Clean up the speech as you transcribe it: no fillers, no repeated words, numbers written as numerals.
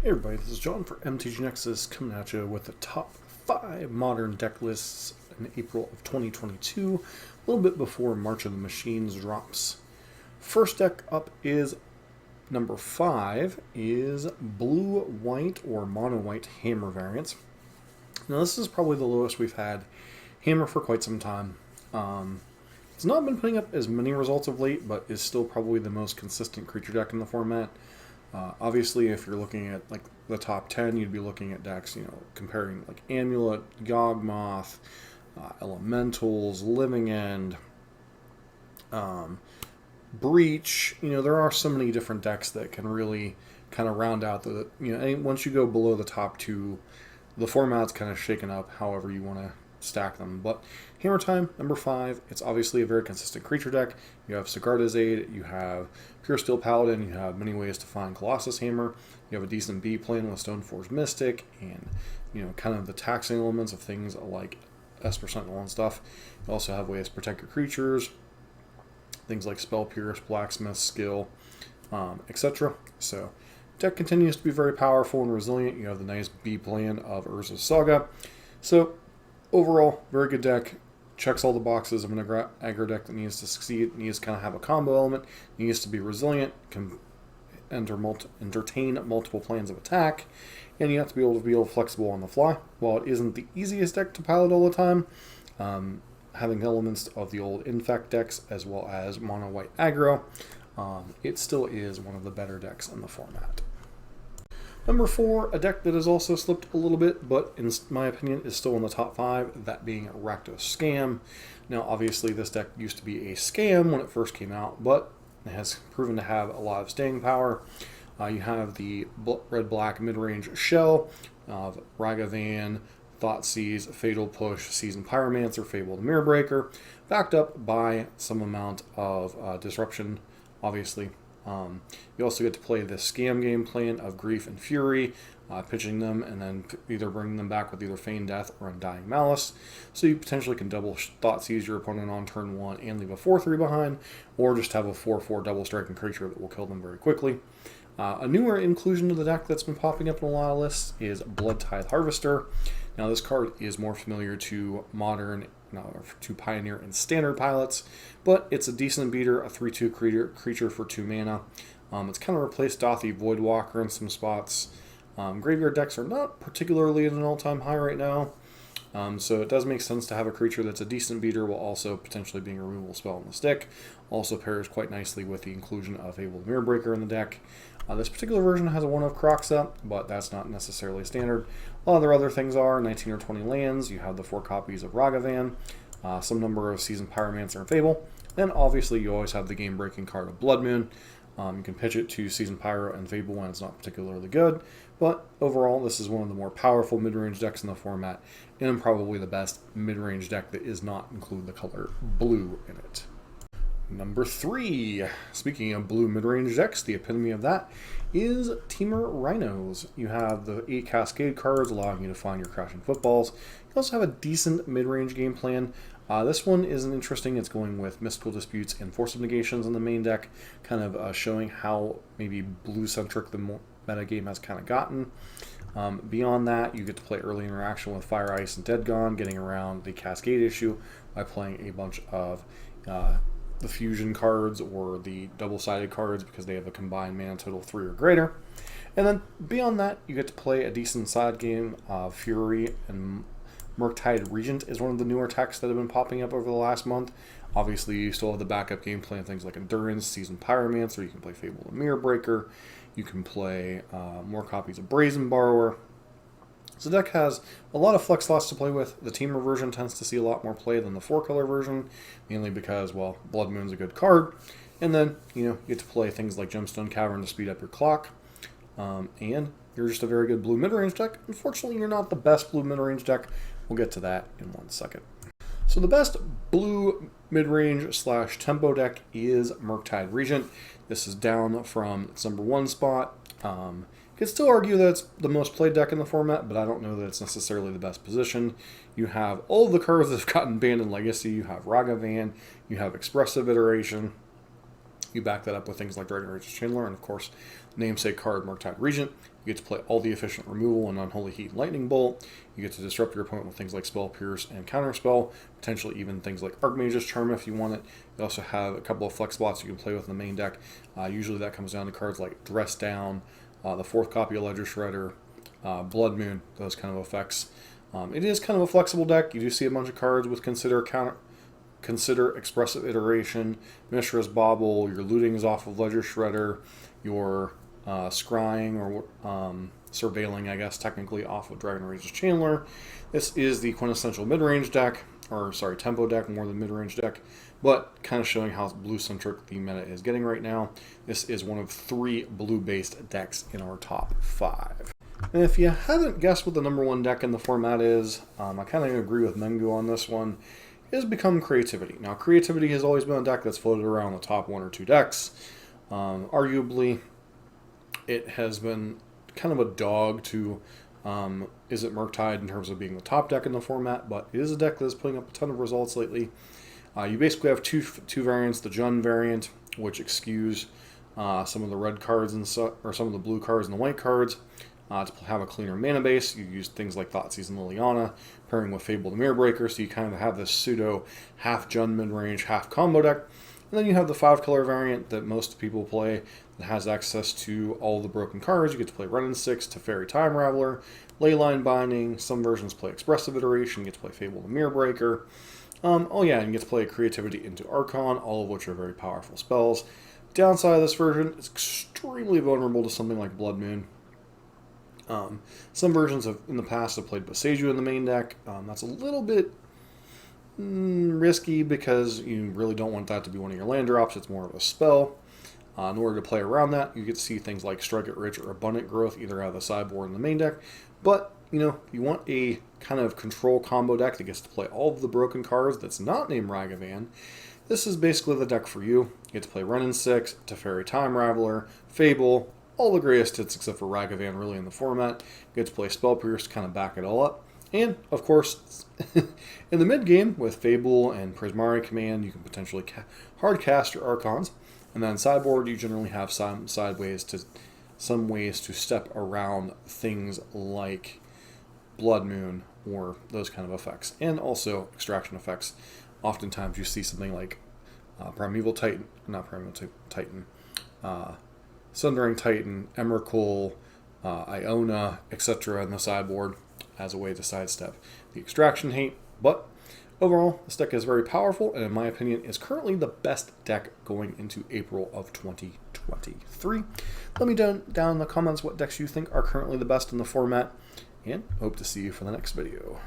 Hey everybody, this is John for MTG Nexus coming at you with the top 5 modern deck lists in April of 2022, a little bit before March of the Machines drops. First deck up is number 5 is blue-white or mono-white hammer variants. Now this is probably the lowest we've had hammer for quite some time. It's not been putting up as many results of late, but is still probably the most consistent creature deck in the format. Obviously, if you're looking at like the top 10, you'd be looking at decks, comparing like Amulet, Yawgmoth, Elementals, Living End, Breach. There are so many different decks that can really kind of round out once you go below the top 2, the format's kind of shaken up however you want to stack them. But Hammer Time, number 5, it's obviously a very consistent creature deck. You have Sigarda's Aid, you have Pure Steel Paladin, you have many ways to find Colossus Hammer, you have a decent B plane with Stoneforge Mystic, and kind of the taxing elements of things like Esper Sentinel and stuff. You also have ways to protect your creatures, things like Spell Pierce, Blacksmith, Skill, etc. So deck continues to be very powerful and resilient. You have the nice B plane of Urza's Saga. So overall, very good deck. Checks all the boxes of an aggro deck that needs to succeed. It needs to kind of have a combo element. It needs to be resilient, can entertain multiple planes of attack, and you have to be able to be flexible on the fly. While it isn't the easiest deck to pilot all the time, having elements of the old Infect decks as well as mono white aggro, it still is one of the better decks in the format. Number 4, a deck that has also slipped a little bit, but in my opinion is still in the top 5, that being Rakdos Scam. Now, obviously, this deck used to be a scam when it first came out, but it has proven to have a lot of staying power. You have the red-black mid-range shell of Ragavan, Thoughtseize, Fatal Push, Seasoned Pyromancer, Fabled Mirrorbreaker, backed up by some amount of disruption, obviously. You also get to play the scam game plan of Grief and Fury, pitching them and then either bringing them back with either Feigned Death or Undying Malice. So you potentially can double Thoughtseize your opponent on turn 1 and leave a 4-3 behind, or just have a 4-4 double striking creature that will kill them very quickly. A newer inclusion to the deck that's been popping up in a lot of lists is Bloodtithe Harvester. Now this card is more familiar to modern, to Pioneer and Standard pilots, but it's a decent beater, a 3-2 creature for 2 mana. It's kind of replaced Dothy Voidwalker in some spots. Graveyard decks are not particularly at an all-time high right now, so it does make sense to have a creature that's a decent beater while also potentially being a removal spell on the stick. Also pairs quite nicely with the inclusion of Fabled Mirrorbreaker in the deck. This particular version has a 1 of Kroxa, but that's not necessarily standard. A lot of their other things are 19 or 20 lands. You have the 4 copies of Ragavan, some number of Seasoned Pyromancer and Fable, and obviously you always have the game-breaking card of Blood Moon. You can pitch it to Seasoned Pyro and Fable when it's not particularly good, but overall this is one of the more powerful mid-range decks in the format, and probably the best mid-range deck that does not include the color blue in it. Number 3, speaking of blue mid-range decks, the epitome of that is Temur Rhinos. You have the 8 Cascade cards allowing you to find your Crashing Footballs. You also have a decent mid-range game plan. This one isn't interesting. It's going with Mystical Disputes and Force of Negations in the main deck, kind of showing how maybe blue-centric the meta game has kind of gotten. Beyond that, you get to play early interaction with Fire, Ice, and Dead Gone, getting around the Cascade issue by playing a bunch of the fusion cards or the double-sided cards because they have a combined mana total of 3 or greater. And then beyond that, you get to play a decent side game. Fury and Murktide Regent is one of the newer techs that have been popping up over the last month. Obviously, you still have the backup game plan, things like Endurance, Seasoned Pyromancer, you can play Fabled Mirrorbreaker, you can play more copies of Brazen Borrower. So the deck has a lot of flex slots to play with. The Temur version tends to see a lot more play than the 4-color version, mainly because, well, Blood Moon's a good card. And then, you get to play things like Gemstone Cavern to speed up your clock. And you're just a very good blue mid-range deck. Unfortunately, you're not the best blue mid-range deck. We'll get to that in 1 second. So the best blue mid-range / tempo deck is Murktide Regent. This is down from its number 1 spot. You could still argue that it's the most played deck in the format, but I don't know that it's necessarily the best position. You have all of the cards that have gotten banned in Legacy. You have Ragavan, you have Expressive Iteration. You back that up with things like Dragon Rage Chandler, and of course, namesake card Murktide Regent. You get to play all the efficient removal and Unholy Heat and Lightning Bolt. You get to disrupt your opponent with things like Spell Pierce and Counterspell, potentially even things like Archmage's Charm if you want it. You also have a couple of flex spots you can play with in the main deck. Usually that comes down to cards like Dress Down, the 4th copy of Ledger Shredder, Blood Moon, those kind of effects. It is kind of a flexible deck. You do see a bunch of cards with Consider, Expressive Iteration, Mishra's Bauble, your looting is off of Ledger Shredder, your scrying or surveilling, I guess, technically off of Dragon Rage's Chandler. This is the quintessential mid-range deck, or sorry, tempo deck more than mid-range deck, but kind of showing how blue-centric the meta is getting right now. This is one of 3 blue-based decks in our top 5. And if you haven't guessed what the number 1 deck in the format is, I kind of agree with Mengu on this one, is Become Creativity. Now, Creativity has always been a deck that's floated around the top 1 or 2 decks. Arguably, it has been kind of a dog to Is It Murktide in terms of being the top deck in the format, but it is a deck that is putting up a ton of results lately. You basically have two variants, the Jund variant, which excuse some of the red cards and or some of the blue cards and the white cards. To have a cleaner mana base, you use things like Thoughtseize and Liliana, pairing with Fable the Mirror Breaker, so you kind of have this pseudo half Jund mid-range, half combo deck. And then you have the 5-color variant that most people play that has access to all the broken cards. You get to play Ren and 6, Teferi Time Raveler, Leyline Binding, some versions play Expressive Iteration, you get to play Fable the Mirror Breaker. And you get to play Creativity into Archon, all of which are very powerful spells. Downside of this version, it's extremely vulnerable to something like Blood Moon. Some versions in the past have played Boseiju in the main deck. That's a little bit risky because you really don't want that to be one of your land drops. It's more of a spell. In order to play around that, you get to see things like Strike It Rich or Abundant Growth either out of the sideboard in the main deck. But, you want a kind of control combo deck that gets to play all of the broken cards that's not named Ragavan. This is basically the deck for you. You get to play Ren and 6, Teferi Time Raveler, Fable, all the greatest hits except for Ragavan really in the format. You get to play Spell Pierce to kind of back it all up. And, of course, in the mid-game with Fable and Prismari Command, you can potentially hard cast your Archons. And then sideboard, you generally have some ways to step around things like Blood Moon or those kind of effects. And also extraction effects. Oftentimes you see something like Sundering Titan, Emrakul, Iona, etc. in the sideboard as a way to sidestep the extraction hate. But overall, this deck is very powerful, and in my opinion, is currently the best deck going into April of 2023. Let me down in the comments what decks you think are currently the best in the format, and hope to see you for the next video.